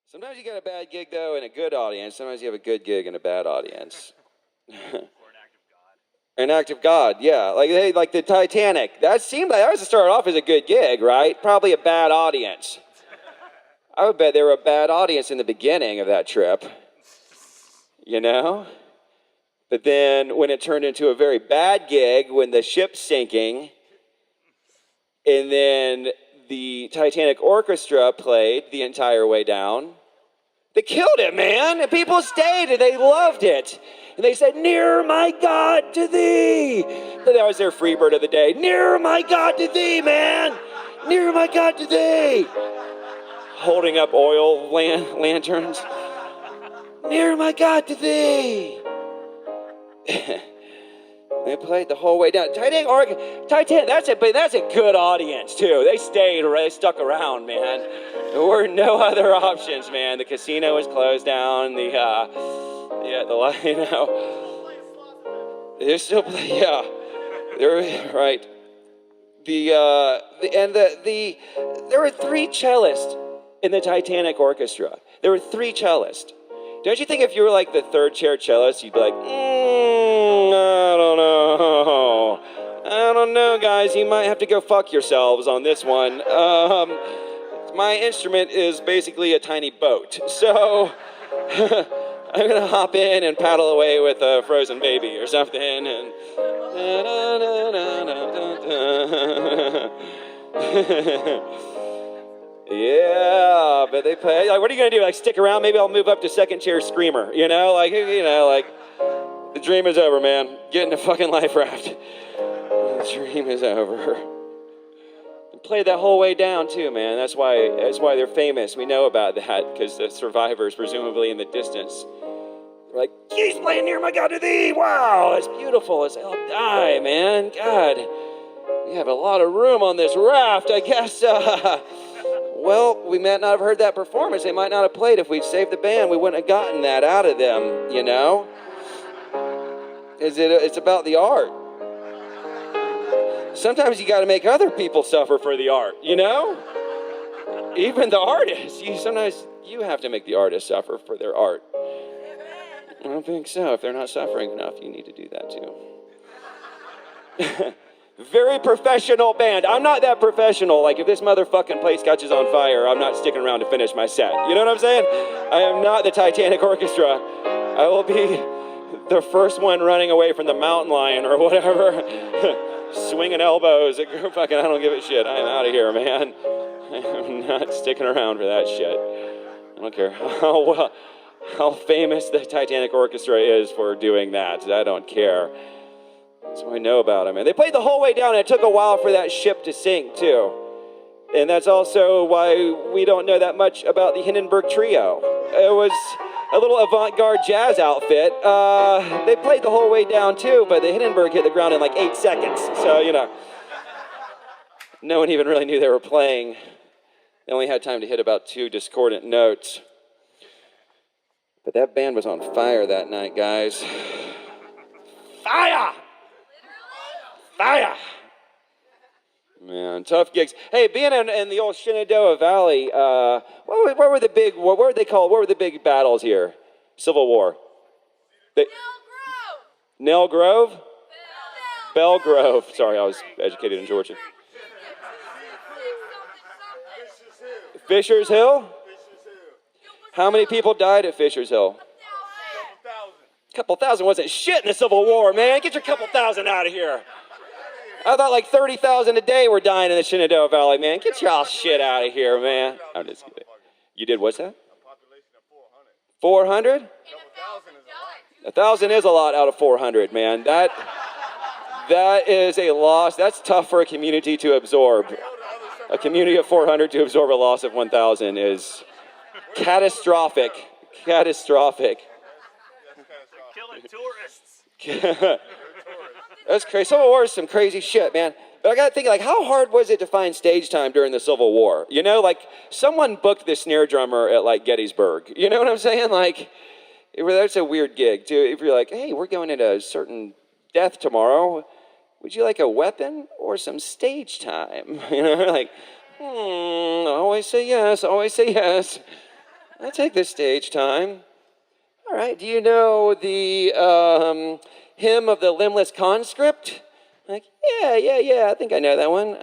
Sometimes you get a bad gig, though, and a good audience. Sometimes you have a good gig and a bad audience. Or an act of God. An act of God, yeah. Like the Titanic. That seemed like that was to start off as a good gig, right? Probably a bad audience. I would bet they were a bad audience in the beginning of that trip. You know? But then when it turned into a very bad gig, when the ship's sinking, and then the Titanic Orchestra played the entire way down, they killed it, man. And people stayed and they loved it. And they said, "Nearer, my God, to thee." But that was their freebird of the day. "Nearer, my God, to thee, man. Nearer, my God, to thee." Holding up oil lanterns. "Nearer, my God, to thee." They played the whole way down. Titanic, that's it, but that's a good audience too. They stayed, they stuck around, man. There were no other options, man. The casino was closed down. They're still playing. Yeah, they're right. There were 3 cellists in the Titanic Orchestra. There were 3 cellists. Don't you think if you were like the 3rd chair cellist, you'd be like, I don't know, guys. You might have to go fuck yourselves on this one. My instrument is basically a tiny boat, so I'm gonna hop in and paddle away with a frozen baby or something. And yeah, but they play. Like, what are you gonna do? Like, stick around? Maybe I'll move up to 2nd chair screamer. Like the dream is over, man. Get in the fucking life raft. The dream is over. And play that whole way down too, man. That's why they're famous. We know about that because the survivors, presumably in the distance, they're like, "He's playing Near My God to Thee. Wow, it's beautiful as hell. Die, man. God, we have a lot of room on this raft. I guess." Well, we might not have heard that performance. They might not have played. If we'd saved the band, we wouldn't have gotten that out of them, It's about the art. Sometimes you got to make other people suffer for the art, Even the artists. Sometimes you have to make the artists suffer for their art. I don't think so. If they're not suffering enough, you need to do that too. Very professional band. I'm not that professional. Like, if this motherfucking place catches on fire, I'm not sticking around to finish my set. You know what I'm saying? I am not the Titanic Orchestra. I will be the first one running away from the mountain lion or whatever. Swinging elbows. Fucking, I don't give a shit. I'm out of here, man. I'm not sticking around for that shit. I don't care how famous the Titanic Orchestra is for doing that. I don't care. That's what I know about them. And they played the whole way down, and it took a while for that ship to sink, too. And that's also why we don't know that much about the Hindenburg Trio. It was a little avant-garde jazz outfit. They played the whole way down, too, but the Hindenburg hit the ground in like 8 seconds. So, no one even really knew they were playing. They only had time to hit about 2 discordant notes. But that band was on fire that night, guys. Fire! Fire! Man, tough gigs. Hey, being in the old Shenandoah Valley, what were the big battles here? Civil War. Nell Grove? Bell Grove. Sorry, I was educated in Georgia. Fisher's Hill? How many people died at Fisher's Hill? Couple thousand wasn't shit in the Civil War, man. Get your couple thousand out of here. I thought like 30,000 a day were dying in the Shenandoah Valley, man. Get y'all shit out of here, man. I'm just kidding. You did what's that? A population of 400. 400? 1,000 is a lot out of 400, man. That is a loss. That's tough for a community to absorb. A community of 400 to absorb a loss of 1,000 is catastrophic. Catastrophic. Killing tourists. That's crazy. Civil War is some crazy shit, man. But I got to think, like, how hard was it to find stage time during the Civil War? Like, someone booked the snare drummer at, like, Gettysburg. You know what I'm saying? Like, that's a weird gig, too. If you're like, hey, we're going into a certain death tomorrow, would you like a weapon or some stage time? Always say yes, always say yes. I take the stage time. All right, do you know the hymn of the limbless conscript? Like, yeah, I think I know that one.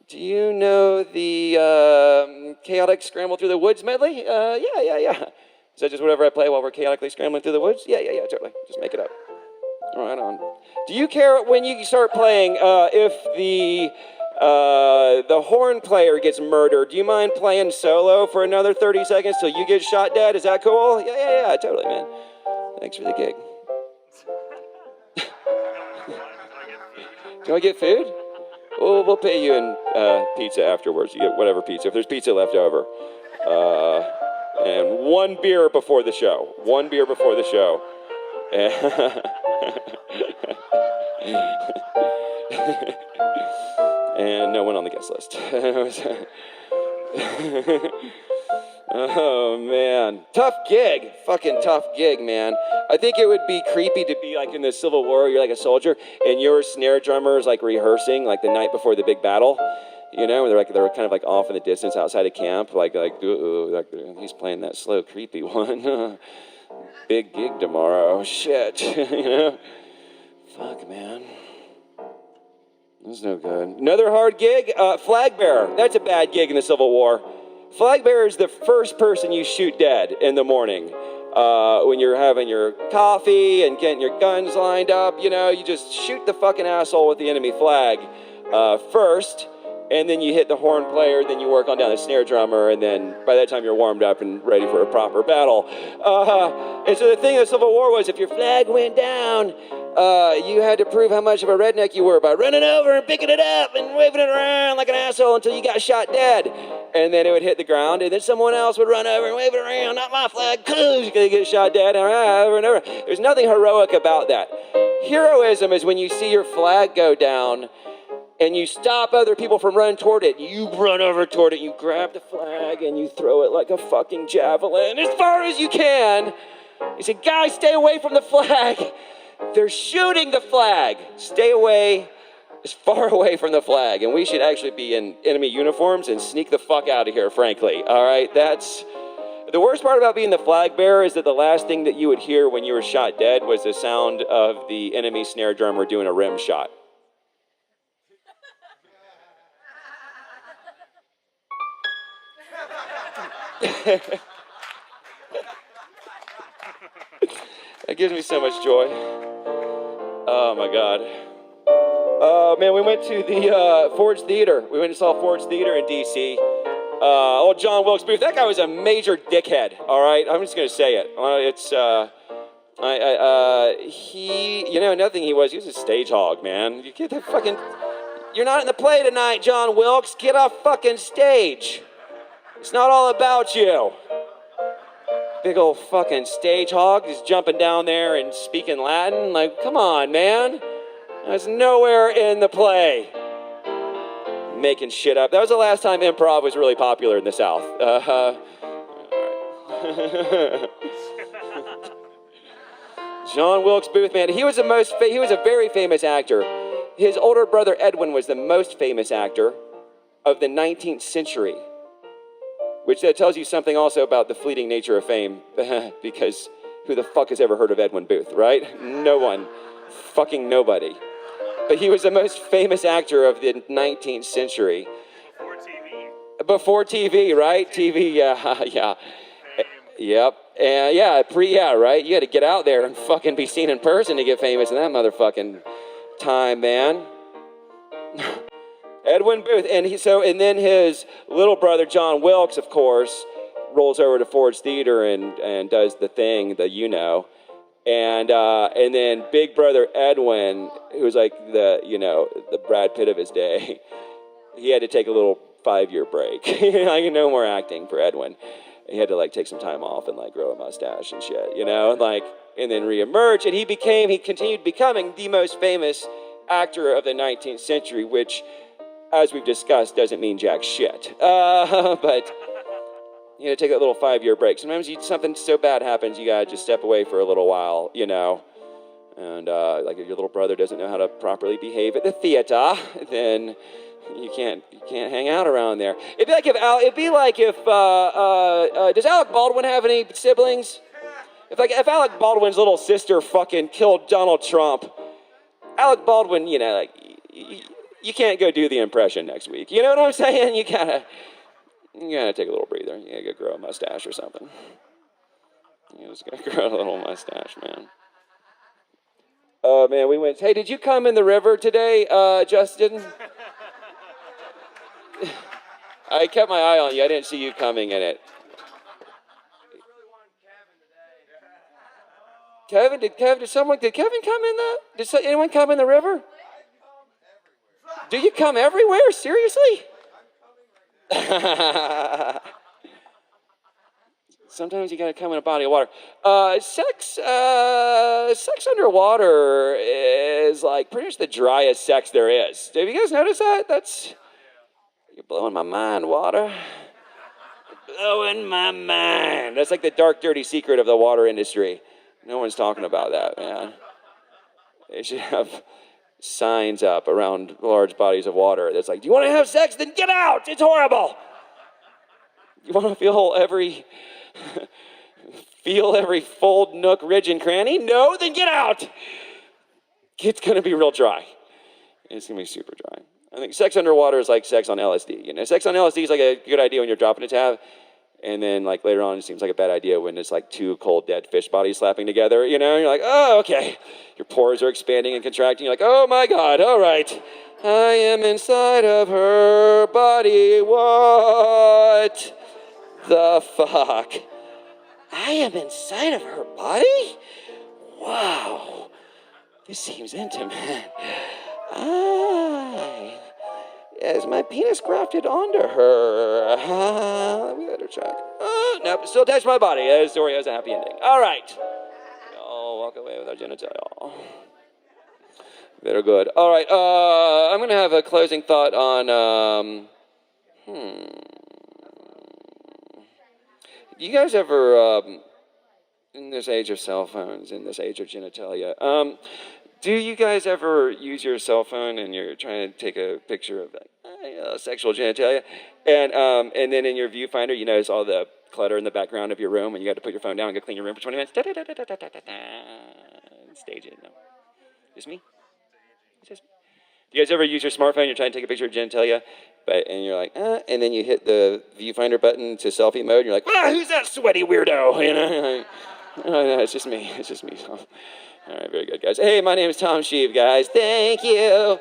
Do you know the chaotic scramble through the woods medley? Yeah. Is that just whatever I play while we're chaotically scrambling through the woods? Yeah, totally. Just make it up. Right on. Do you care when you start playing if the horn player gets murdered? Do you mind playing solo for another 30 seconds till you get shot dead? Is that cool? Yeah, totally, man. Thanks for the gig. Do I get food? We'll pay you in pizza afterwards. You get whatever pizza. If there's pizza left over. And one beer before the show. And no one on the guest list. Oh, man. Tough gig. Fucking tough gig, man. I think it would be creepy to be like in the Civil War, you're like a soldier, and your snare drummer is like rehearsing like the night before the big battle. You know, they're kind of like off in the distance outside of camp, like he's playing that slow, creepy one. Big gig tomorrow. Shit, you know? Fuck, man. That's no good. Another hard gig, flag bearer. That's a bad gig in the Civil War. Flag bearer is the first person you shoot dead in the morning. When you're having your coffee and getting your guns lined up, you know, you just shoot the fucking asshole with the enemy flag first. And then you hit the horn player, then you work on down the snare drummer, and then by that time you're warmed up and ready for a proper battle. And so the thing of the Civil War was if your flag went down, you had to prove how much of a redneck you were by running over and picking it up and waving it around like an asshole until you got shot dead. And then it would hit the ground, and then someone else would run over and wave it around, not my flag, because you're going to get shot dead, over and over. There's nothing heroic about that. Heroism is when you see your flag go down, and you stop other people from running toward it. You run over toward it, you grab the flag, and you throw it like a fucking javelin as far as you can. You say, guys, stay away from the flag. They're shooting the flag. Stay away, as far away from the flag. And we should actually be in enemy uniforms and sneak the fuck out of here, frankly. All right, that's... The worst part about being the flag bearer is that the last thing that you would hear when you were shot dead was the sound of the enemy snare drummer doing a rim shot. That gives me so much joy. Oh my God. Man, we went to the Ford's Theater. We went and saw Ford's Theater in D.C. Old John Wilkes Booth. That guy was a major dickhead. All right, I'm just gonna say it. Nothing he was a stage hog, man. You get that fucking. You're not in the play tonight, John Wilkes. Get off fucking stage. It's not all about you. Big old fucking stage hog just jumping down there and speaking Latin. Like, come on, man. That's nowhere in the play. Making shit up. That was the last time improv was really popular in the South. John Wilkes Booth, man. He was a very famous actor. His older brother Edwin was the most famous actor of the 19th century. Which that tells you something also about the fleeting nature of fame, because who the fuck has ever heard of Edwin Booth, right? No one. Fucking nobody. But he was the most famous actor of the 19th century. Before TV, right? TV, yeah. Yep. And right? You had to get out there and fucking be seen in person to get famous in that motherfucking time, man. Edwin Booth, and then his little brother John Wilkes, of course, rolls over to Ford's Theater and does the thing, and then big brother Edwin, who was like the Brad Pitt of his day, he had to take a little 5-year break. No more acting for Edwin. He had to take some time off and grow a mustache and shit, and then reemerge, and he continued becoming the most famous actor of the 19th century, which, as we've discussed, doesn't mean jack shit. But take a little 5-year break. Sometimes something so bad happens, you gotta just step away for a little while, And like if your little brother doesn't know how to properly behave at the theater, then you can't hang out around there. It'd be like if does Alec Baldwin have any siblings? If Alec Baldwin's little sister fucking killed Donald Trump, Alec Baldwin, you know, like you can't go do the impression next week. You know what I'm saying? You gotta take a little breather. You gotta go grow a mustache or something. You just gotta grow a little mustache, man. Oh man, we went. Hey, did you come in the river today, Justin? I kept my eye on you. I didn't see you coming in it. Kevin, did Kevin come in the? Did anyone come in the river? Do you come everywhere? Seriously? Sometimes you gotta come in a body of water. Sex underwater is like pretty much the driest sex there is. Have you guys noticed that? You're blowing my mind, water. Blowing my mind. That's like the dark, dirty secret of the water industry. No one's talking about that, man. They should have signs up around large bodies of water that's like, do you want to have sex? Then get out! It's horrible! You want to feel every fold, nook, ridge, and cranny? No? Then get out! It's going to be real dry. It's going to be super dry. I think sex underwater is like sex on LSD. You know, sex on LSD is like a good idea when you're dropping a tab. And then, like, later on, it seems like a bad idea when it's, like, two cold, dead fish bodies slapping together, you know? You're like, oh, okay. Your pores are expanding and contracting. You're like, oh, my God, all right. I am inside of her body. What the fuck? I am inside of her body? Wow. This seems intimate. Is my penis grafted onto her? Let me let her check. Nope, still attached to my body. The story has a happy ending. All right. We all walk away with our genitalia. Very good. All right. I'm going to have a closing thought on... Do you guys ever, in this age of cell phones, in this age of genitalia, do you guys ever use your cell phone and you're trying to take a picture of sexual genitalia, and then in your viewfinder you notice all the clutter in the background of your room, and you got to put your phone down and go clean your room for 20 minutes? Stage it. No, just me. Just me. Do you guys ever use your smartphone? You're trying to take a picture of genitalia, and you're like, and then you hit the viewfinder button to selfie mode, and you're like, who's that sweaty weirdo? You know, no, it's just me. It's just me. All right, very good, guys. Hey, my name is Tom Scheve, guys. Thank you.